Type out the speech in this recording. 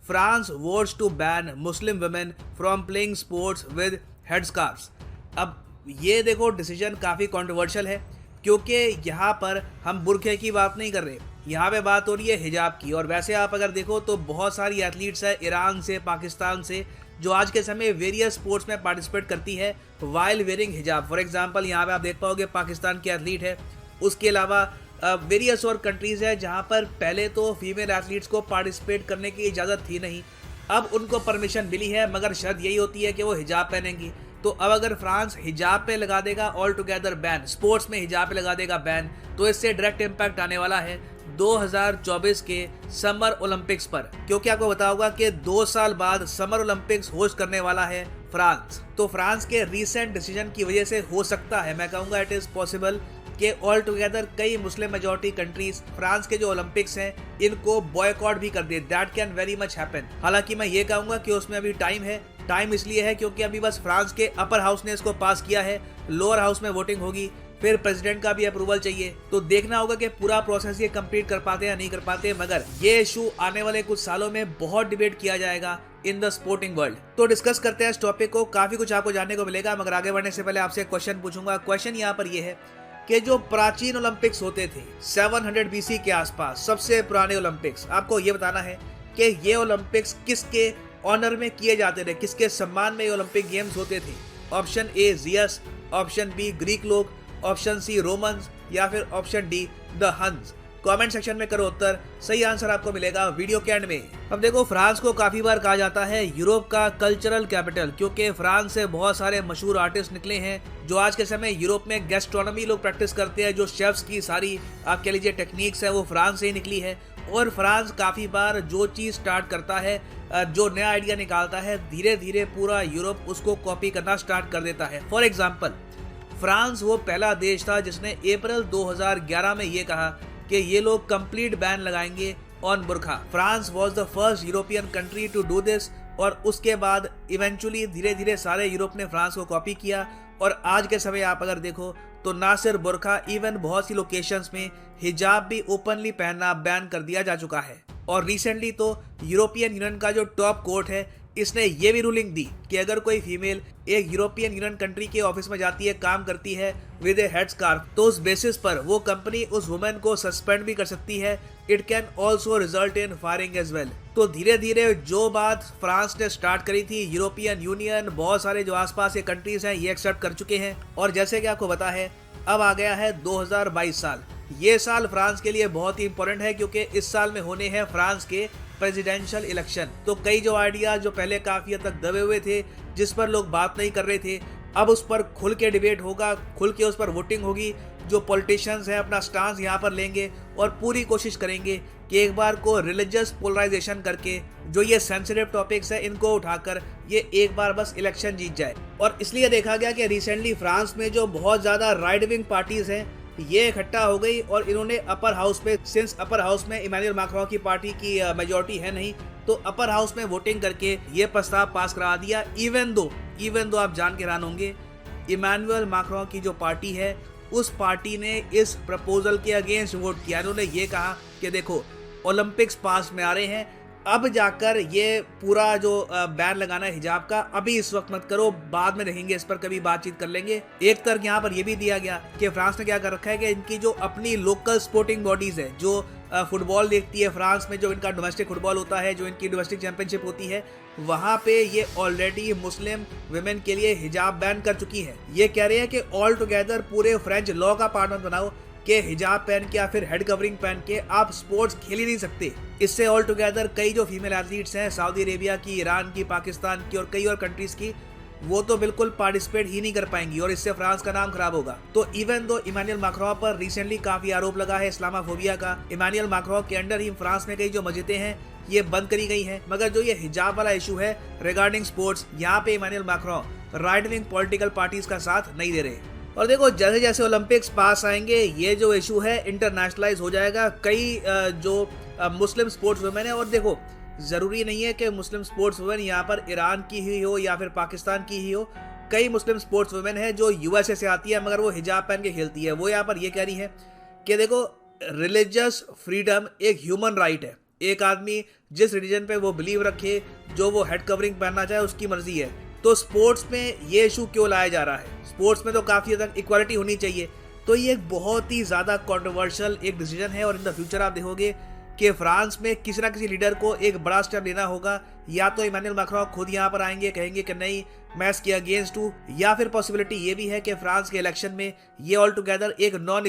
France votes to ban Muslim women from playing sports with headscarfs. अब ये देखो decision काफ़ी कंट्रोवर्शियल है, क्योंकि यहाँ पर हम बुरखे की बात नहीं कर रहे, यहाँ पे बात हो रही है हिजाब की। और वैसे आप अगर देखो तो बहुत सारी एथलीट्स है ईरान से, पाकिस्तान से, जो आज के समय वेरियस स्पोर्ट्स में पार्टिसिपेट करती है वाइल वेयरिंग हिजाब। फॉर एग्जांपल यहाँ पे आप देख पाओगे पाकिस्तान की एथलीट है, उसके अलावा वेरियस और कंट्रीज़ है जहाँ पर पहले तो फीमेल एथलीट्स को पार्टिसिपेट करने की इजाज़त थी नहीं, अब उनको परमिशन मिली है, मगर शर्त यही होती है कि वो हिजाब पहनेंगी। तो अब अगर फ्रांस हिजाब पे लगा देगा ऑल टुगेदर बैन, स्पोर्ट्स में हिजाब पे लगा देगा बैन, तो इससे डायरेक्ट इम्पैक्ट आने वाला है 2024 के समर ओलंपिक्स पर। क्योंकि आपको पता होगा कि 2 साल बाद समर ओलंपिक्स होस्ट करने वाला है फ्रांस। तो फ्रांस के रीसेंट डिसीजन की वजह से हो सकता है, मैं कहूँगा इट इज़ पॉसिबल, कि ऑल टुगेदर कई मुस्लिम मेजॉरिटी कंट्रीज फ्रांस के जो ओलंपिक्स हैं इनको बॉयकॉट भी कर दे। That can very much happen. हालांकि मैं ये कहूँगा कि उसमें अभी टाइम है। टाइम इसलिए है क्योंकि अभी बस फ्रांस के अपर हाउस ने इसको पास किया है, लोअर हाउस में वोटिंग होगी, फिर प्रेसिडेंट का भी अप्रूवल चाहिए। तो देखना होगा कि पूरा प्रोसेस ये कंप्लीट कर पाते हैं या नहीं कर पाते, मगर ये इशू आने वाले कुछ सालों में बहुत डिबेट किया जाएगा इन द स्पोर्टिंग वर्ल्ड। तो डिस्कस करते हैं इस टॉपिक को, काफी कुछ आपको जानने को मिलेगा, मगर आगे बढ़ने से पहले आपसे एक क्वेश्चन पूछूंगा। क्वेश्चन यहाँ पर ये है कि जो प्राचीन ओलंपिक्स होते थे 700 BC के आसपास, सबसे पुराने ओलंपिक्स, आपको ये बताना है कि ये ओलंपिक्स किसके ऑनर में किए जाते थे, किसके सम्मान में ये ओलंपिक गेम्स होते थे। Option A Zeus, option B Greek लोग, ऑप्शन सी रोमन्स, या फिर option D the Huns. Comment section में करो उत्तर, सही आंसर आपको मिलेगा वीडियो के एंड में। अब देखो, फ्रांस को काफी बार कहा जाता है यूरोप का कल्चरल कैपिटल, क्योंकि फ्रांस से बहुत सारे मशहूर आर्टिस्ट निकले हैं जो आज के समय यूरोप में गैस्ट्रोनॉमी लोग प्रैक्टिस करते हैं। जो शेफ्स की सारी आप कह लीजिए टेक्निक्स है वो फ्रांस से ही निकली है। और फ्रांस काफी बार जो चीज स्टार्ट करता है, जो नया आइडिया निकालता है, धीरे धीरे पूरा यूरोप उसको कॉपी करना स्टार्ट कर देता है। फॉर एग्जाम्पल, फ्रांस वो पहला देश था जिसने अप्रैल 2011 में ये कहा कि ये लोग कंप्लीट बैन लगाएंगे ऑन बुरखा। France was the first European country to do this, और उसके बाद इवेंचुअली धीरे धीरे सारे यूरोप ने फ्रांस को कॉपी किया। और आज के समय आप अगर देखो तो ना सिर्फ बुरखा, इवन बहुत सी लोकेशंस में हिजाब भी ओपनली पहनना बैन कर दिया जा चुका है। और रिसेंटली तो यूरोपियन यूनियन का जो टॉप कोर्ट है, इसने ये भी रूलिंग दी कि अगर कोई फीमेल एक यूरोपियन यूनियन कंट्री के ऑफिस में जाती है, काम करती है विद ए हेड स्कार्फ, तो उस बेसिस पर वो कंपनी उस वुमेन को सस्पेंड भी कर सकती है। It can also result in firing as well. तो धीरे धीरे जो बात फ्रांस ने स्टार्ट करी थी, यूरोपियन यूनियन, बहुत सारे जो आसपास के कंट्रीज हैं ये एक्सेप्ट कर चुके हैं। और जैसे कि आपको पता है, अब आ गया है 2022 साल। ये साल फ्रांस के लिए बहुत ही इंपॉर्टेंट है, क्योंकि इस साल में होने हैं फ्रांस के प्रेसिडेंशियल इलेक्शन। तो कई जो आइडियाज जो पहले काफी हद तक दबे हुए थे, जिस पर लोग बात नहीं कर रहे थे, अब उस पर खुल के डिबेट होगा, खुल के उस पर वोटिंग होगी। जो पॉलिटिशियंस हैं अपना स्टांस यहाँ पर लेंगे और पूरी कोशिश करेंगे कि एक बार को रिलीजियस पोलराइजेशन करके जो ये सेंसिटिव टॉपिक्स है इनको उठाकर ये एक बार बस इलेक्शन जीत जाए। और इसलिए देखा गया कि रिसेंटली फ्रांस में जो बहुत ज़्यादा राइट विंग पार्टीज हैं ये इकट्ठा हो गई, और इन्होंने अपर हाउस में, सिंस अपर हाउस में इमैनुअल मैक्रों की पार्टी की मेजॉरिटी है नहीं, तो अपर हाउस में वोटिंग करके ये प्रस्ताव पास करा दिया। इवन दो आप जान के हैरान होंगे, इमैनुअल मैक्रों की जो पार्टी है उस पार्टी ने इस प्रपोजल के अगेंस्ट वोट किया। उन्होंने ये कहा कि देखो ओलंपिक्स पास में आ रहे हैं, अब जाकर ये पूरा जो बैन लगाना है हिजाब का, अभी इस वक्त मत करो, बाद में रहेंगे, इस पर कभी बातचीत कर लेंगे। एक तर्क यहाँ पर यह भी दिया गया कि फ्रांस ने क्या कर रखा है कि इनकी जो अपनी लोकल स्पोर्टिंग बॉडीज है, जो फुटबॉल देखती है फ्रांस में, जो इनका डोमेस्टिक फुटबॉल होता है, जो इनकी डोमेस्टिक चैंपियनशिप होती है, वहाँ पे ये ऑलरेडी मुस्लिम वुमेन के लिए हिजाब बैन कर चुकी है। ये कह रहे हैं कि ऑल टुगेदर पूरे फ्रेंच लॉ का पार्ट मत बनाओ कि हिजाब पहन के या फिर हेड कवरिंग पहन के आप स्पोर्ट्स खेल ही नहीं सकते। इससे ऑल टुगेदर कई जो फीमेल एथलीट्स हैं सऊदी अरेबिया की, ईरान की, पाकिस्तान की और कई और कंट्रीज की, वो तो बिल्कुल पार्टिसिपेट ही नहीं कर पाएंगी, और इससे फ्रांस का नाम खराब होगा। तो इवन दो इमैनुअल मैक्रों पर रिसेंटली काफी आरोप लगा है इस्लामाफोबिया का, इमैनुअल मैक्रों के अंडर ही फ्रांस में कई जो मस्जिदें हैं ये बंद करी गई हैं, मगर जो ये हिजाब वाला इशू है रिगार्डिंग स्पोर्ट्स, यहाँ पे Emmanuel Macron right wing political parties का साथ नहीं दे रहे। और देखो जैसे जैसे ओलंपिक्स पास आएंगे ये जो इशू है इंटरनेशनलाइज हो जाएगा। कई जो मुस्लिम स्पोर्ट्स वुमेन है, और देखो ज़रूरी नहीं है कि मुस्लिम स्पोर्ट्स वुमेन यहाँ पर ईरान की ही हो या फिर पाकिस्तान की ही हो, कई मुस्लिम स्पोर्ट्स वुमेन है जो यूएसए से आती है मगर वो हिजाब पहन के खेलती है। वो यहाँ पर ये कह रही है कि देखो रिलीजियस फ्रीडम एक ह्यूमन राइट है, एक आदमी जिस रिलीजन पे वो बिलीव रखे, जो वो हेड कवरिंग पहनना चाहे, उसकी मर्जी है। तो स्पोर्ट्स में ये इशू क्यों लाया जा रहा है? स्पोर्ट्स में तो काफ़ी हद तक इक्वालिटी होनी चाहिए। तो ये एक बहुत ही ज़्यादा कंट्रोवर्शियल एक डिसीजन है और इन द फ्यूचर आप देखोगे कि फ्रांस में किसी ना किसी लीडर को एक बड़ा स्टेप लेना होगा। या तो इमानुएल मैक्रों खुद यहाँ पर आएंगे, कहेंगे कि नहीं मैं इसके अगेंस्ट हूँ, या फिर पॉसिबिलिटी ये भी है कि फ्रांस के इलेक्शन में ये ऑल टुगेदर एक नॉन